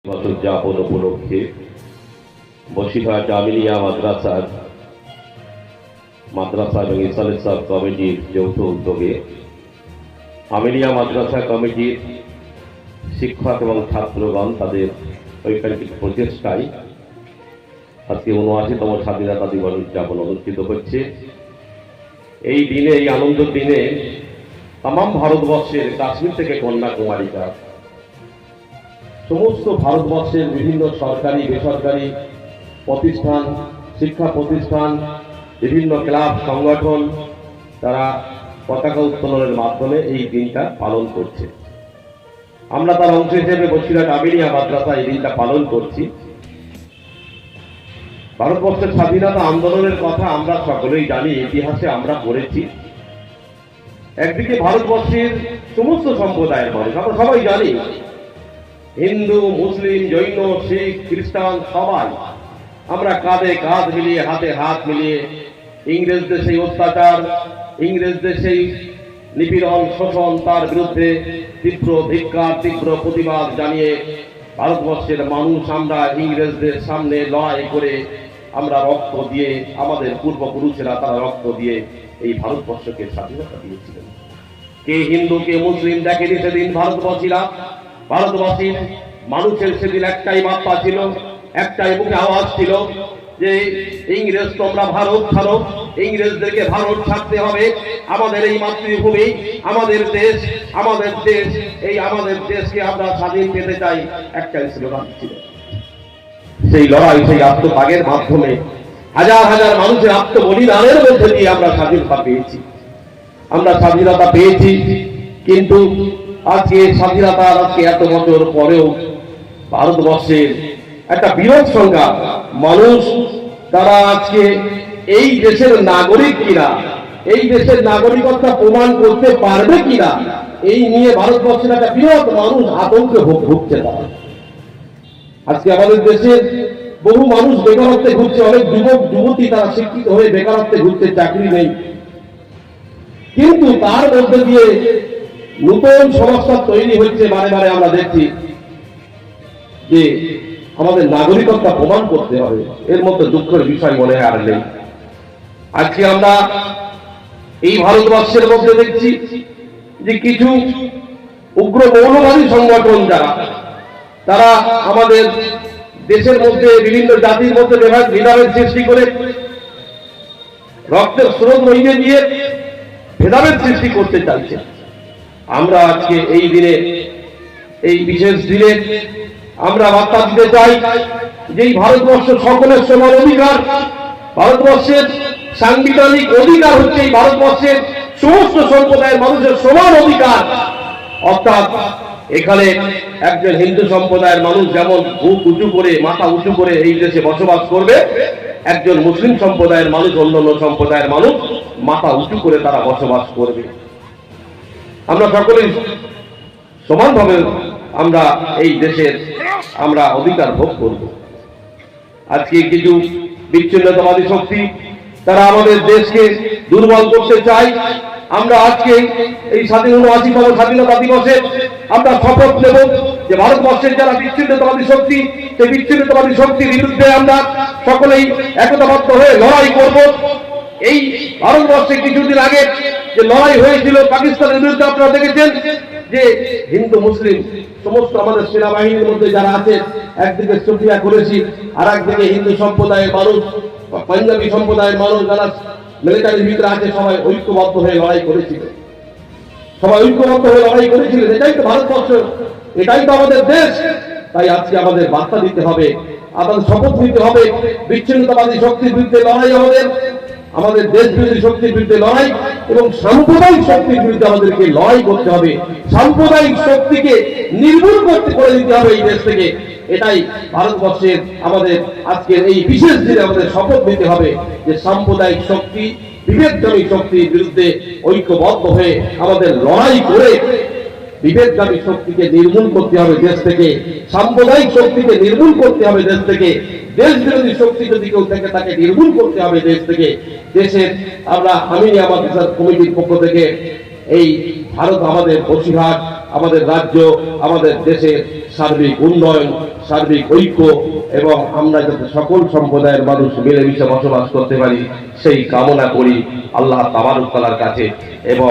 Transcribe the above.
উদযাপন উপলক্ষে বসিরহাট আমিলিয়া মাদ্রাসা এবং ইসালেসার কমিটির যৌথ উদ্যোগে আমিলিয়া মাদ্রাসা কমিটির শিক্ষক এবং ছাত্রগণ তাদের ঐকান্তিক প্রচেষ্টায় আজকে ৭৯তম স্বাধীনতা দিবস উদযাপন অনুষ্ঠিত হচ্ছে। এই দিনে, এই আনন্দের দিনে তাম ভারতবর্ষের কাশ্মীর থেকে কন্যাকুমারিকা সমস্ত ভারতবর্ষের বিভিন্ন সরকারি বেসরকারি প্রতিষ্ঠান, শিক্ষা প্রতিষ্ঠান, বিভিন্ন ক্লাব সংগঠন তারা পতাকা উত্তোলনের মাধ্যমে এই দিনটা পালন করছে। আমরা তার অংশ হিসেবে বসিরহাট আমিলিয়া মাদ্রাসা এই দিনটা পালন করছি। ভারতবর্ষের স্বাধীনতা আন্দোলনের কথা আমরা সকলেই জানি, ইতিহাসে আমরা পড়েছি। একদিকে ভারতবর্ষের সমস্ত সম্প্রদায়ের মানুষ, আমরা সবাই জানি, হিন্দু, মুসলিম, জৈন, শিখ, খ্রিস্টান সবাই আমরা কাঁধে কাঁধ মিলিয়ে, হাতে হাত মিলিয়ে ইংরেজদের সেই অত্যাচার, ইংরেজদের সেই নিপীড়ন, শোষণ, তার বিরুদ্ধে তীব্র ধিক্কার, তীব্র প্রতিবাদ জানিয়ে ভারতবর্ষের মানুষ আমরা ইংরেজদের সামনে লড়াই করে আমরা রক্ত দিয়ে, আমাদের পূর্বপুরুষেরা তারা রক্ত দিয়ে এই ভারতবর্ষকে স্বাধীনতা দিয়েছিলেন। কে হিন্দু কে মুসলিম দেখেনি সেদিন ভারতবাসীরা। ভারতবাসীর মানুষের সেদিন একটাই বার্তা ছিল, একটাই মুখে আওয়াজ ছিল যে ইংরেজ তোমরা ভারত ছাড়ো, ইংরেজদেরকে ভারত ছাড়তে হবে, আমাদের এই মাতৃভূমি, আমাদের দেশ, আমাদের দেশ, এই আমাদের দেশকে আমরা স্বাধীন পেতে চাই, একটাই স্লোগান ছিল। সেই লড়াই, সেই আত্মত্যাগের মাধ্যমে হাজার হাজার মানুষের আত্মবলিদানের মধ্যে দিয়ে আমরা স্বাধীনতা পেয়েছি, আমরা স্বাধীনতা পেয়েছি। কিন্তু আজকে স্বাধীনতার আজকে এত বছর পরেও ভারতবর্ষের একটা বৃহৎ সংখ্যা মানুষ তারা আজকে এই দেশের নাগরিক কিনা, এই দেশের নাগরিকত্ব প্রমাণ করতে পারবে কিনা, এই নিয়ে ভারতবর্ষের একটা বৃহৎ মানুষ আতঙ্কে ভুগছে। তারা আজকে আমাদের দেশের বহু মানুষ বেকারত্বে ঘুরছে, অনেক যুবক যুবতী তারা শিক্ষিত হয়ে বেকারত্বে ঘুরছে, চাকরি নেই। কিন্তু তার মধ্যে দিয়ে নতুন সংস্থা তৈরি হচ্ছে, বারে বারে আমরা দেখছি যে আমাদের নাগরিকত্ব প্রমাণ করতে হবে। এর মধ্যে দুঃখের বিষয় মনে হয় আর নেই। আজকে আমরা এই ভারতবর্ষের মধ্যে দেখছি যে কিছু উগ্র মৌলবাদী সংগঠন যারা তারা আমাদের দেশের মধ্যে বিভিন্ন জাতির মধ্যে ভেদাভেদ সৃষ্টি করে, রক্তের স্রোত বইয়ে দিয়ে ভেদাভেদ সৃষ্টি করতে চাইছে। আমরা আজকে এই দিনে, এই বিশেষ দিনে আমরা বার্তা দিতে চাই যে এই ভারতবর্ষ সকলের সমান অধিকার, ভারতবর্ষের সাংবিধানিক অধিকার হচ্ছে এই ভারতবর্ষের সমস্ত সম্প্রদায়ের মানুষের সমান অধিকার। অর্থাৎ এখানে একজন হিন্দু সম্প্রদায়ের মানুষ যেমন বুক উঁচু করে, মাথা উঁচু করে এই দেশে বসবাস করবে, একজন মুসলিম সম্প্রদায়ের মানুষ, অন্যান্য সম্প্রদায়ের মানুষ মাথা উঁচু করে তারা বসবাস করবে। আমরা সকলেই সমানভাবে আমরা এই দেশের আমরা অধিকার ভোগ করব। আজকে কিছু বিচ্ছিন্নতাবাদী শক্তি তারা আমাদের দেশকে দুর্বল করতে চায়। আমরা আজকে এই ৭৯তম স্বাধীনতা দিবসে আমরা শপথ নেব যে ভারতবর্ষের যারা বিচ্ছিন্নতাবাদী শক্তি, সেই বিচ্ছিন্নতাবাদী শক্তির বিরুদ্ধে আমরা সকলেই একতাবদ্ধ হয়ে লড়াই করব। এই ভারতবর্ষে কিছুদিন আগে যে লড়াই হয়েছিল পাকিস্তানের বিরুদ্ধে, আপনারা দেখেছেন যে হিন্দু মুসলিম সমস্ত আমাদের সেনাবাহিনীর মধ্যে যারা আছে, একদিকে সুফিয়া করেছি, আর একদিকে হিন্দু সম্প্রদায়ের মানুষ, পাঞ্জাবি সম্প্রদায়ের মানুষ যারা মিলিটারির ভিতরে আছে, সবাই ঐক্যবদ্ধ হয়ে লড়াই করেছিল, সবাই ঐক্যবদ্ধ হয়ে লড়াই করেছিলেন। এটাই তো ভারতবর্ষ, এটাই তো আমাদের দেশ। তাই আজকে আমাদের বার্তা দিতে হবে, আমাদের শপথ নিতে হবে, বিচ্ছিন্নতাবাদী শক্তির বিরুদ্ধে লড়াই, আমাদের দেশ বিরোধী শক্তির বিরুদ্ধে লড়াই, এবং সাম্প্রদায়িক শক্তির বিরুদ্ধে আমাদেরকে লড়াই করতে হবে। সাম্প্রদায়িক শক্তিকে নির্মূল করে দিতে হবে এই দেশ থেকে। এটাই ভারতবর্ষের আমাদের আজকের এই বিশেষ দিনে আমাদের শপথ নিতে হবে যে সাম্প্রদায়িক শক্তি, বিভেদগামী শক্তির বিরুদ্ধে ঐক্যবদ্ধ হয়ে আমাদের লড়াই করে বিভেদগামী শক্তিকে নির্মূল করতে হবে দেশ থেকে, সাম্প্রদায়িক শক্তিকে নির্মূল করতে হবে দেশ থেকে, দেশ বিরোধী শক্তি যদি কেউ থেকে তাকে নির্মূল করতে হবে দেশ থেকে। দেশের আমরা আমিলিয়া মাদ্রাসা কমিটির পক্ষ থেকে এই ভারত, আমাদের বসিরহাট, আমাদের রাজ্য, আমাদের দেশের সার্বিক উন্নয়ন, সার্বিক ঐক্য এবং আমরা যাতে সকল সম্প্রদায়ের মানুষ মিলেমিশে বসবাস করতে পারি সেই কামনা করি আল্লাহ তাবারক তাআলার কাছে। এবং